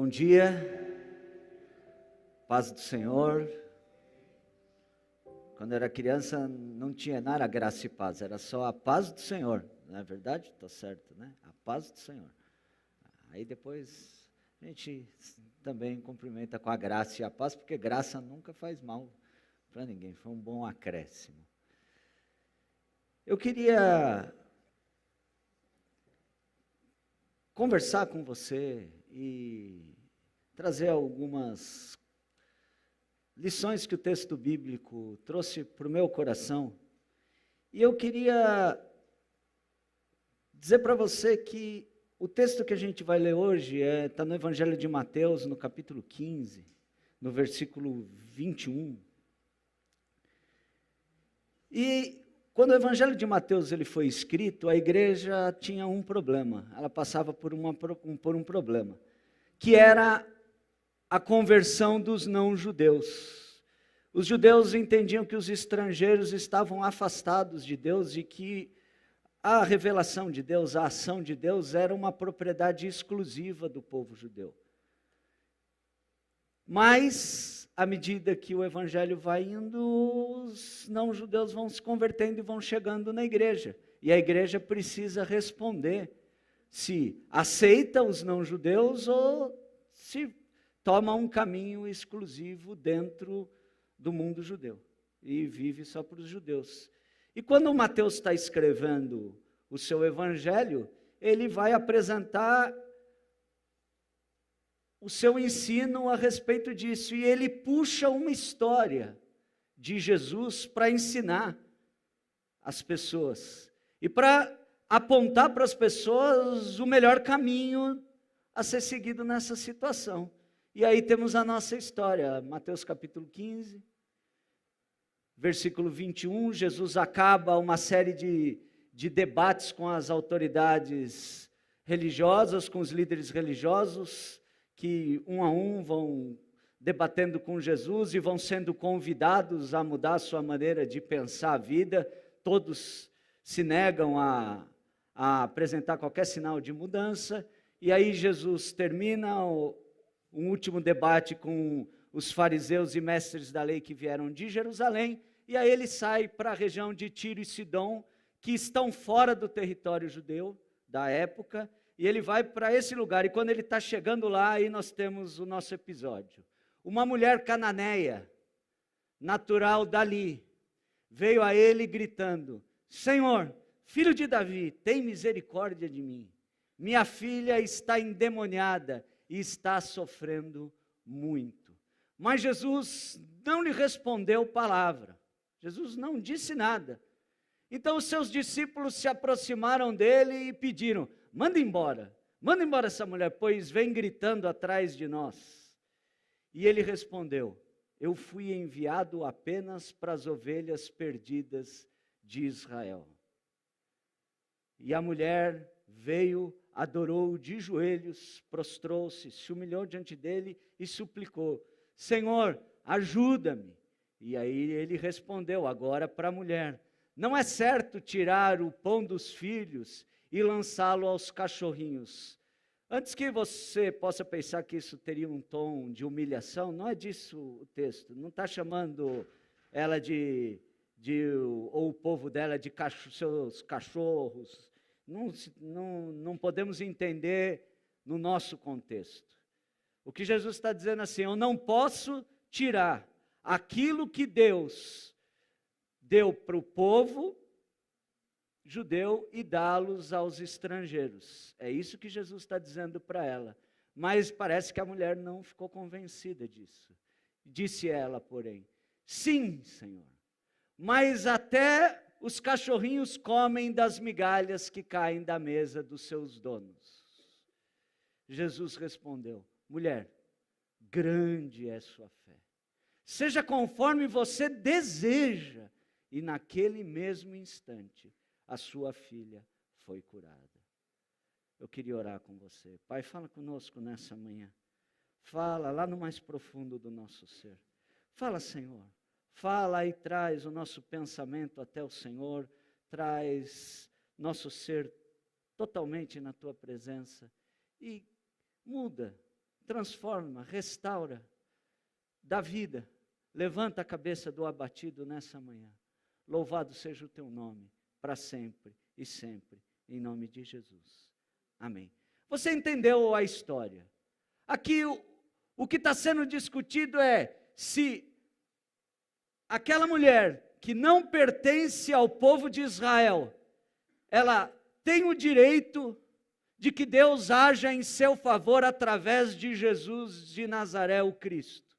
Bom dia, paz do Senhor. Quando eu era criança não tinha nada graça e paz, era só a paz do Senhor, não é verdade? Está certo, né? A paz do Senhor. Aí depois a gente também cumprimenta com a graça e a paz, porque graça nunca faz mal para ninguém, foi um bom acréscimo. Eu queria conversar com você e trazer algumas lições que o texto bíblico trouxe para o meu coração. E eu queria dizer para você que o texto que a gente vai ler hoje está no Evangelho de Mateus, no capítulo 15, no versículo 21. E quando o Evangelho de Mateus ele foi escrito, a igreja tinha um problema, ela passava por um problema, que era a conversão dos não-judeus. Os judeus entendiam que os estrangeiros estavam afastados de Deus e que a revelação de Deus, a ação de Deus era uma propriedade exclusiva do povo judeu. Mas, à medida que o evangelho vai indo, os não-judeus vão se convertendo e vão chegando na igreja. E a igreja precisa responder se aceita os não-judeus ou se toma um caminho exclusivo dentro do mundo judeu e vive só para os judeus. E quando o Mateus está escrevendo o seu evangelho, ele vai apresentar o seu ensino a respeito disso, e ele puxa uma história de Jesus para ensinar as pessoas, e para apontar para as pessoas o melhor caminho a ser seguido nessa situação. E aí temos a nossa história, Mateus capítulo 15, versículo 21, Jesus acaba uma série de debates com as autoridades religiosas, com os líderes religiosos, que um a um vão debatendo com Jesus e vão sendo convidados a mudar a sua maneira de pensar a vida. Todos se negam a apresentar qualquer sinal de mudança. E aí Jesus termina um último debate com os fariseus e mestres da lei que vieram de Jerusalém. E aí ele sai para a região de Tiro e Sidom, que estão fora do território judeu da época. E ele vai para esse lugar, e quando ele está chegando lá, aí nós temos o nosso episódio. Uma mulher cananeia, natural dali, veio a ele gritando: Senhor, filho de Davi, tem misericórdia de mim. Minha filha está endemoniada e está sofrendo muito. Mas Jesus não lhe respondeu palavra. Jesus não disse nada. Então os seus discípulos se aproximaram dele e pediram: manda embora essa mulher, pois vem gritando atrás de nós. E ele respondeu: eu fui enviado apenas para as ovelhas perdidas de Israel. E a mulher veio, adorou de joelhos, prostrou-se, se humilhou diante dele e suplicou: Senhor, ajuda-me. E aí ele respondeu agora para a mulher: não é certo tirar o pão dos filhos e lançá-lo aos cachorrinhos. Antes que você possa pensar que isso teria um tom de humilhação, não é disso o texto. Não está chamando ela ou o povo dela de seus cachorros. Não podemos entender no nosso contexto. O que Jesus está dizendo assim: eu não posso tirar aquilo que Deus deu para o povo judeu e dá-los aos estrangeiros. É isso que Jesus está dizendo para ela. Mas parece que a mulher não ficou convencida disso. Disse ela, porém: sim, Senhor, mas até os cachorrinhos comem das migalhas que caem da mesa dos seus donos. Jesus respondeu: mulher, grande é sua fé. Seja conforme você deseja. E naquele mesmo instante, a sua filha foi curada. Eu queria orar com você. Pai, fala conosco nessa manhã. Fala lá no mais profundo do nosso ser. Fala, Senhor. Fala e traz o nosso pensamento até o Senhor. Traz nosso ser totalmente na Tua presença. E muda transforma, restaura, dá vida. Levanta a cabeça do abatido nessa manhã. Louvado seja o teu nome, para sempre e sempre, em nome de Jesus. Amém. Você entendeu a história? Aqui o que está sendo discutido é se aquela mulher que não pertence ao povo de Israel, ela tem o direito de que Deus haja em seu favor através de Jesus de Nazaré, o Cristo.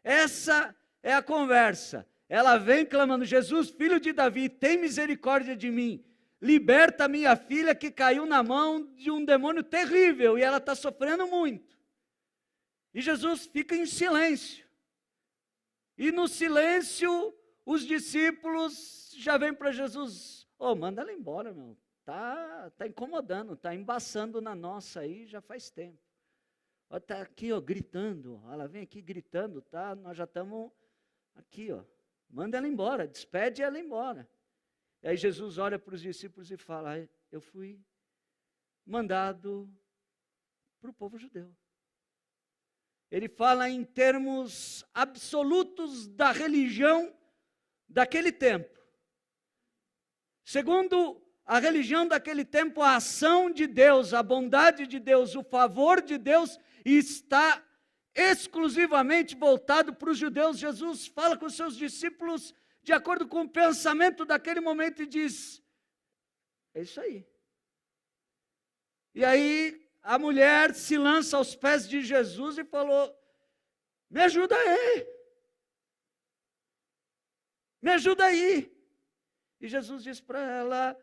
Essa é a conversa. Ela vem clamando: Jesus, filho de Davi, tem misericórdia de mim. Liberta minha filha que caiu na mão de um demônio terrível e ela está sofrendo muito. E Jesus fica em silêncio. E no silêncio, os discípulos já vêm para Jesus: manda ela embora, meu. Tá incomodando, tá embaçando na nossa aí já faz tempo. Está aqui, gritando. Ela vem aqui gritando, tá? Nós já estamos aqui, manda ela embora, despede ela embora. E aí Jesus olha para os discípulos e fala: eu fui mandado para o povo judeu. Ele fala em termos absolutos da religião daquele tempo. Segundo a religião daquele tempo, a ação de Deus, a bondade de Deus, o favor de Deus está exclusivamente voltado para os judeus. Jesus fala com os seus discípulos de acordo com o pensamento daquele momento e diz: é isso aí. E aí a mulher se lança aos pés de Jesus e falou: me ajuda aí. Me ajuda aí. E Jesus diz para ela,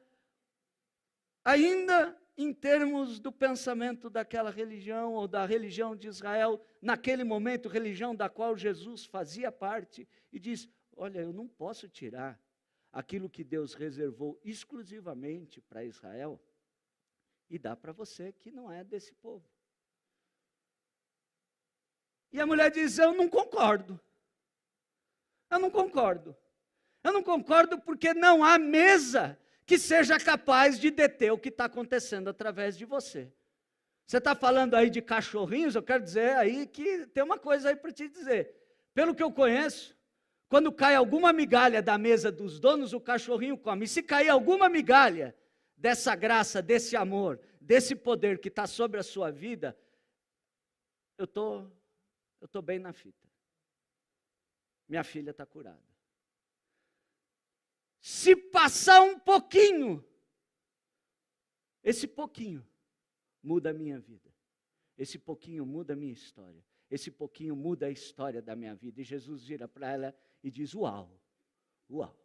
ainda em termos do pensamento daquela religião, ou da religião de Israel, naquele momento, religião da qual Jesus fazia parte, e diz: olha, eu não posso tirar aquilo que Deus reservou exclusivamente para Israel e dar para você que não é desse povo. E a mulher diz: eu não concordo. Eu não concordo. Eu não concordo porque não há mesa que seja capaz de deter o que está acontecendo através de você. Você está falando aí de cachorrinhos, eu quero dizer aí que tem uma coisa aí para te dizer. Pelo que eu conheço, quando cai alguma migalha da mesa dos donos, o cachorrinho come. E se cair alguma migalha dessa graça, desse amor, desse poder que está sobre a sua vida, eu tô bem na fita. Minha filha está curada. Se passar um pouquinho, esse pouquinho muda a minha vida. Esse pouquinho muda a minha história. Esse pouquinho muda a história da minha vida. E Jesus vira para ela e diz: uau, uau,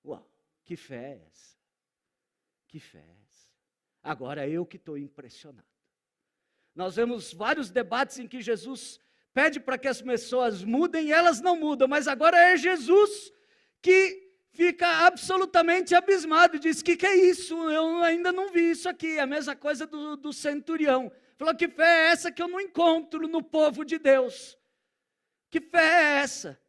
uau, que fé é essa? Que fé é essa? Agora eu que estou impressionado. Nós vemos vários debates em que Jesus pede para que as pessoas mudem e elas não mudam, mas agora é Jesus que fica absolutamente abismado e diz: que é isso? Eu ainda não vi isso aqui. A mesma coisa do centurião. Falou: que fé é essa que eu não encontro no povo de Deus? Que fé é essa?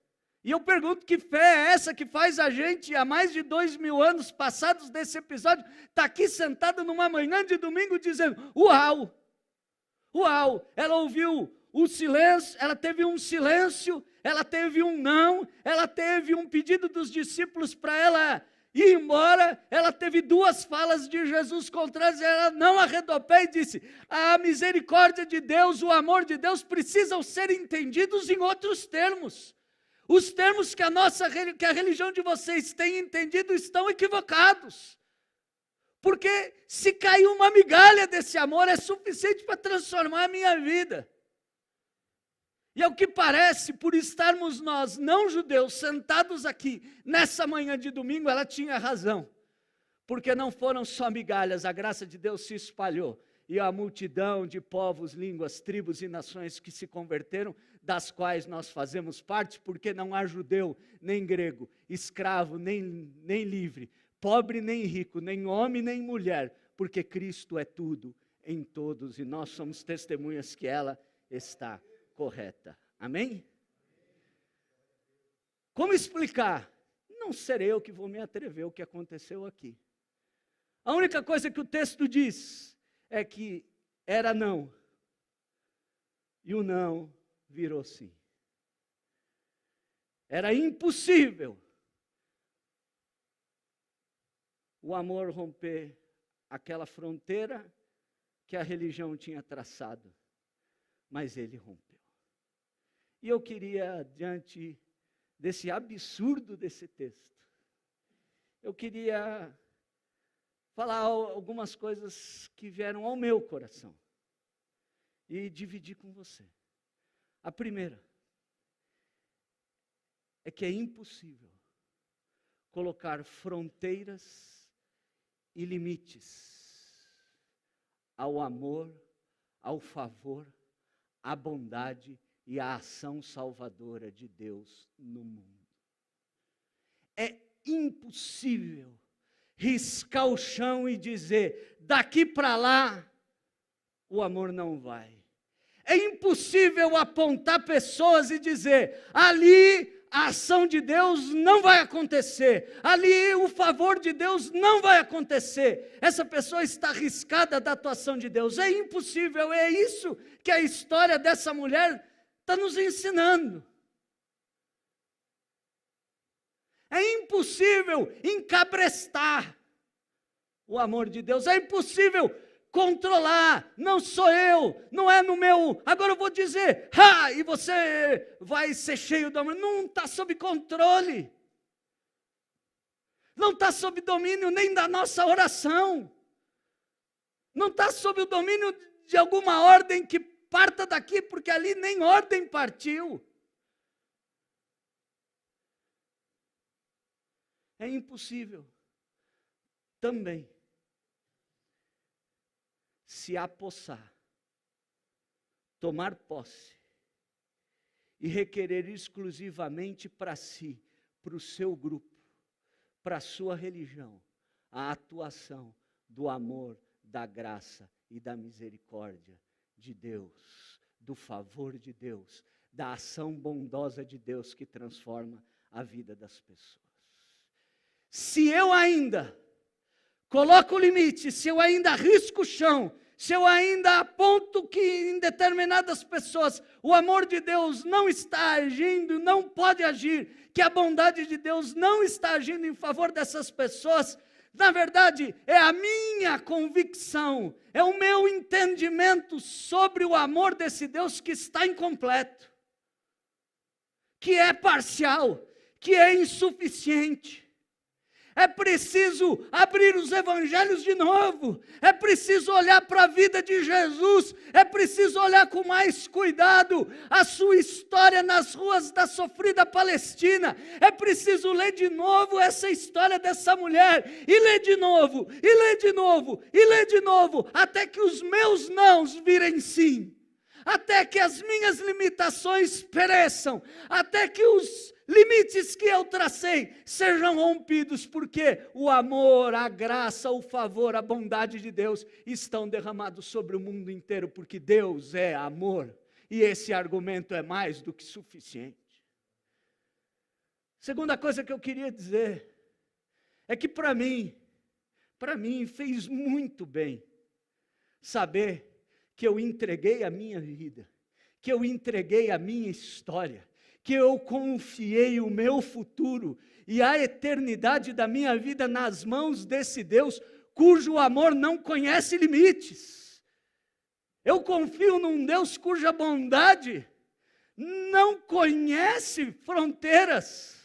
E eu pergunto: que fé é essa que faz a gente, há mais de 2000 anos passados desse episódio, estar aqui sentada numa manhã de domingo dizendo: uau, uau, ela ouviu o silêncio, ela teve um silêncio, ela teve um não, ela teve um pedido dos discípulos para ela ir embora, ela teve duas falas de Jesus contrárias, ela não arredou pé e disse: a misericórdia de Deus, o amor de Deus precisam ser entendidos em outros termos. Os termos que a religião de vocês tem entendido estão equivocados. Porque se cair uma migalha desse amor é suficiente para transformar a minha vida. E ao que parece, por estarmos nós, não judeus, sentados aqui, nessa manhã de domingo, ela tinha razão. Porque não foram só migalhas, a graça de Deus se espalhou. E a multidão de povos, línguas, tribos e nações que se converteram, das quais nós fazemos parte, porque não há judeu, nem grego, escravo, nem livre, pobre nem rico, nem homem nem mulher, porque Cristo é tudo em todos, e nós somos testemunhas que ela está correta. Amém? Como explicar? Não serei eu que vou me atrever o que aconteceu aqui. A única coisa que o texto diz é que era não. E o não virou sim. Era impossível o amor romper aquela fronteira que a religião tinha traçado. Mas ele rompeu. E eu queria, diante desse absurdo desse texto, eu queria falar algumas coisas que vieram ao meu coração e dividir com você. A primeira é que é impossível colocar fronteiras e limites ao amor, ao favor, à bondade e à ação salvadora de Deus no mundo. É impossível riscar o chão e dizer, daqui para lá, o amor não vai. É impossível apontar pessoas e dizer, ali a ação de Deus não vai acontecer, ali o favor de Deus não vai acontecer, essa pessoa está arriscada da atuação de Deus. É impossível, é isso que a história dessa mulher está nos ensinando. É impossível encabrestar o amor de Deus, é impossível controlar, não sou eu, não é no meu, agora eu vou dizer, e você vai ser cheio do amor. Não está sob controle, não está sob domínio nem da nossa oração, não está sob o domínio de alguma ordem que parta daqui, porque ali nem ordem partiu. É impossível também se apossar, tomar posse e requerer exclusivamente para si, para o seu grupo, para a sua religião, a atuação do amor, da graça e da misericórdia de Deus, do favor de Deus, da ação bondosa de Deus que transforma a vida das pessoas. Se eu ainda coloco o limite, se eu ainda arrisco o chão, se eu ainda aponto que em determinadas pessoas o amor de Deus não está agindo, não pode agir, que a bondade de Deus não está agindo em favor dessas pessoas, na verdade é a minha convicção, é o meu entendimento sobre o amor desse Deus que está incompleto, que é parcial, que é insuficiente. É preciso abrir os evangelhos de novo, é preciso olhar para a vida de Jesus, é preciso olhar com mais cuidado a sua história nas ruas da sofrida Palestina, é preciso ler de novo essa história dessa mulher, e ler de novo, e ler de novo, e ler de novo, até que os meus nãos virem sim, até que as minhas limitações pereçam, até que os limites que eu tracei sejam rompidos, porque o amor, a graça, o favor, a bondade de Deus estão derramados sobre o mundo inteiro, porque Deus é amor, e esse argumento é mais do que suficiente. Segunda coisa que eu queria dizer, é que para mim fez muito bem saber que eu entreguei a minha vida, que eu entreguei a minha história, que eu confiei o meu futuro e a eternidade da minha vida nas mãos desse Deus, cujo amor não conhece limites. Eu confio num Deus cuja bondade não conhece fronteiras.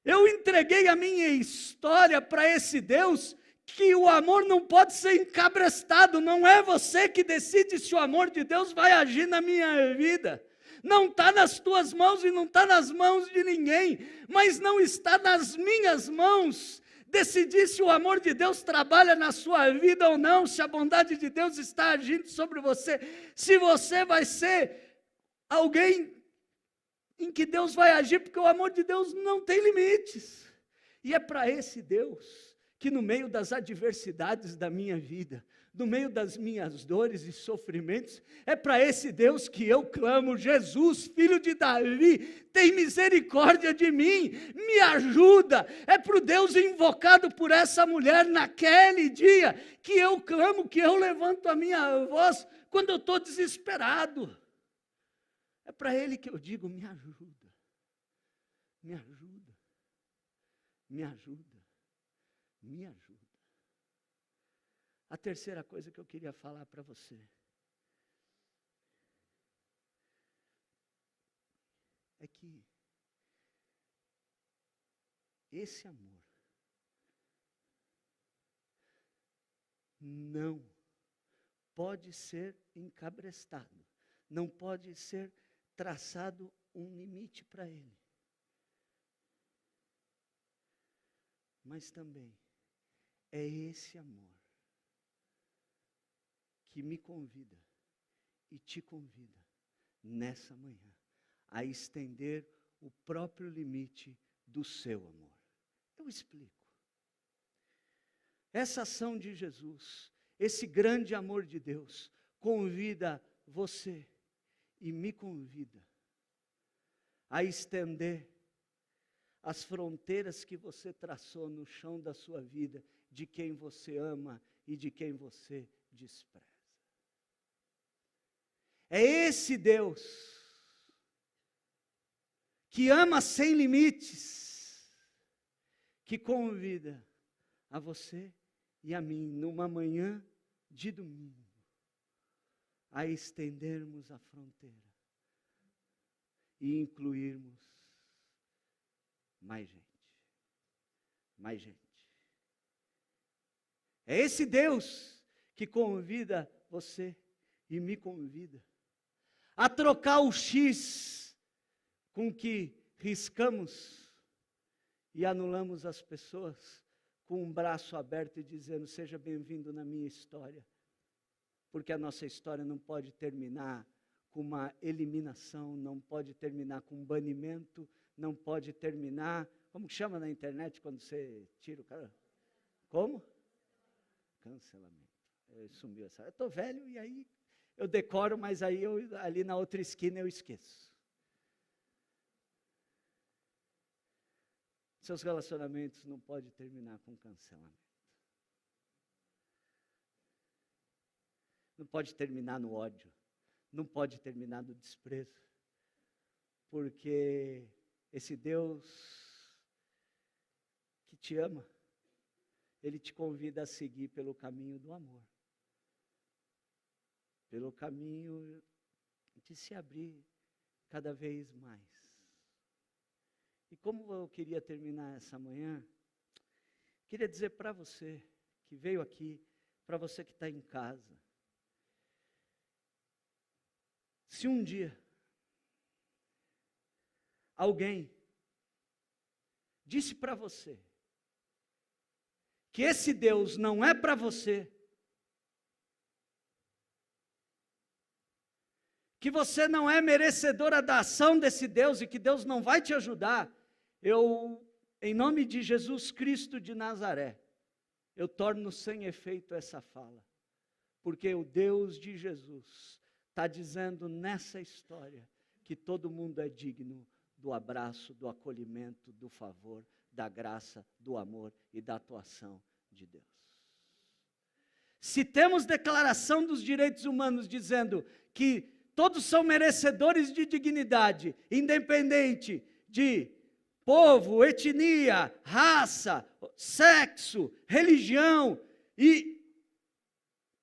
Eu entreguei a minha história para esse Deus, que o amor não pode ser encabrestado. Não é você que decide se o amor de Deus vai agir na minha vida. Não está nas tuas mãos e não está nas mãos de ninguém, mas não está nas minhas mãos decidir se o amor de Deus trabalha na sua vida ou não, se a bondade de Deus está agindo sobre você, se você vai ser alguém em que Deus vai agir, porque o amor de Deus não tem limites. E é para esse Deus que no meio das adversidades da minha vida, no meio das minhas dores e sofrimentos, é para esse Deus que eu clamo: Jesus, filho de Davi, tem misericórdia de mim, me ajuda. É para o Deus invocado por essa mulher naquele dia, que eu clamo, que eu levanto a minha voz, quando eu estou desesperado. É para Ele que eu digo: me ajuda, me ajuda, me ajuda, me ajuda. A terceira coisa que eu queria falar para você é que esse amor não pode ser encabrestado, não pode ser traçado um limite para ele. Mas também é esse amor que me convida e te convida nessa manhã a estender o próprio limite do seu amor. Eu explico. Essa ação de Jesus, esse grande amor de Deus, convida você e me convida a estender as fronteiras que você traçou no chão da sua vida, de quem você ama e de quem você despreza. É esse Deus que ama sem limites, que convida a você e a mim, numa manhã de domingo, a estendermos a fronteira e incluirmos mais gente, mais gente. É esse Deus que convida você e me convida a trocar o X com que riscamos e anulamos as pessoas com um braço aberto e dizendo: seja bem-vindo na minha história. Porque a nossa história não pode terminar com uma eliminação, não pode terminar com um banimento, não pode terminar, como chama na internet quando você tira o cara? Como? Cancelamento. Sumiu essa. Eu estou velho e aí eu decoro, mas aí ali na outra esquina eu esqueço. Seus relacionamentos não podem terminar com cancelamento. Não pode terminar no ódio. Não pode terminar no desprezo. Porque esse Deus que te ama, Ele te convida a seguir pelo caminho do amor. Pelo caminho de se abrir cada vez mais. E como eu queria terminar essa manhã, queria dizer para você que veio aqui, para você que está em casa, se um dia alguém disse para você que esse Deus não é para você, que você não é merecedora da ação desse Deus e que Deus não vai te ajudar, eu, em nome de Jesus Cristo de Nazaré, eu torno sem efeito essa fala, porque o Deus de Jesus está dizendo nessa história que todo mundo é digno do abraço, do acolhimento, do favor, da graça, do amor e da atuação de Deus. Se temos declaração dos direitos humanos dizendo que todos são merecedores de dignidade, independente de povo, etnia, raça, sexo, religião e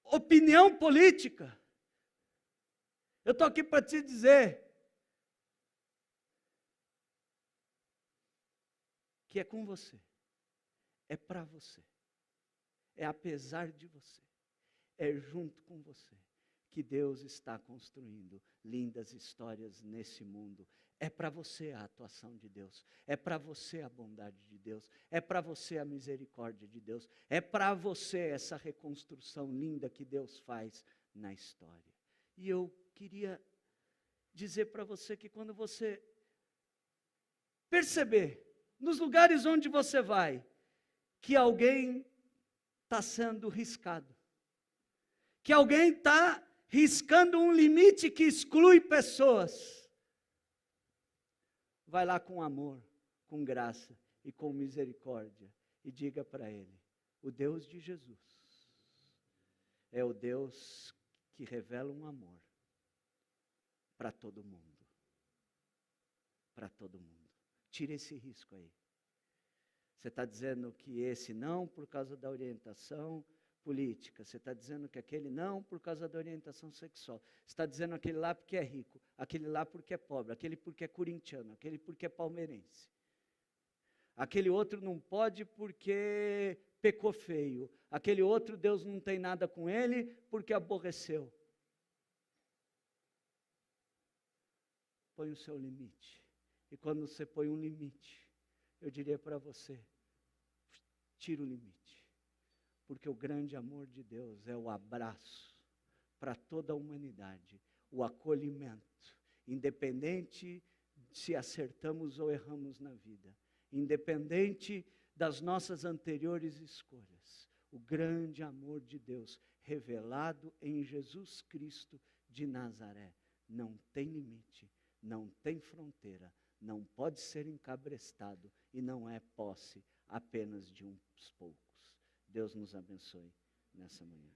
opinião política. Eu estou aqui para te dizer que é com você, é para você, é apesar de você, é junto com você que Deus está construindo lindas histórias nesse mundo. É para você a atuação de Deus, é para você a bondade de Deus, é para você a misericórdia de Deus, é para você essa reconstrução linda que Deus faz na história. E eu queria dizer para você que quando você perceber, nos lugares onde você vai, que alguém está sendo riscado, que alguém está riscando um limite que exclui pessoas, vai lá com amor, com graça e com misericórdia e diga para ele: o Deus de Jesus é o Deus que revela um amor para todo mundo. para todo mundo. Tire esse risco aí. Você está dizendo que esse não por causa da orientação política. Você está dizendo que aquele não por causa da orientação sexual. Você está dizendo aquele lá porque é rico, aquele lá porque é pobre, aquele porque é corintiano, aquele porque é palmeirense. Aquele outro não pode porque pecou feio. Aquele outro Deus não tem nada com ele porque aborreceu. Põe o seu limite. E quando você põe um limite, eu diria para você, tira o limite. Porque o grande amor de Deus é o abraço para toda a humanidade, o acolhimento, independente se acertamos ou erramos na vida, independente das nossas anteriores escolhas. O grande amor de Deus revelado em Jesus Cristo de Nazaré não tem limite, não tem fronteira, não pode ser encabrestado e não é posse apenas de uns poucos. Deus nos abençoe nessa manhã.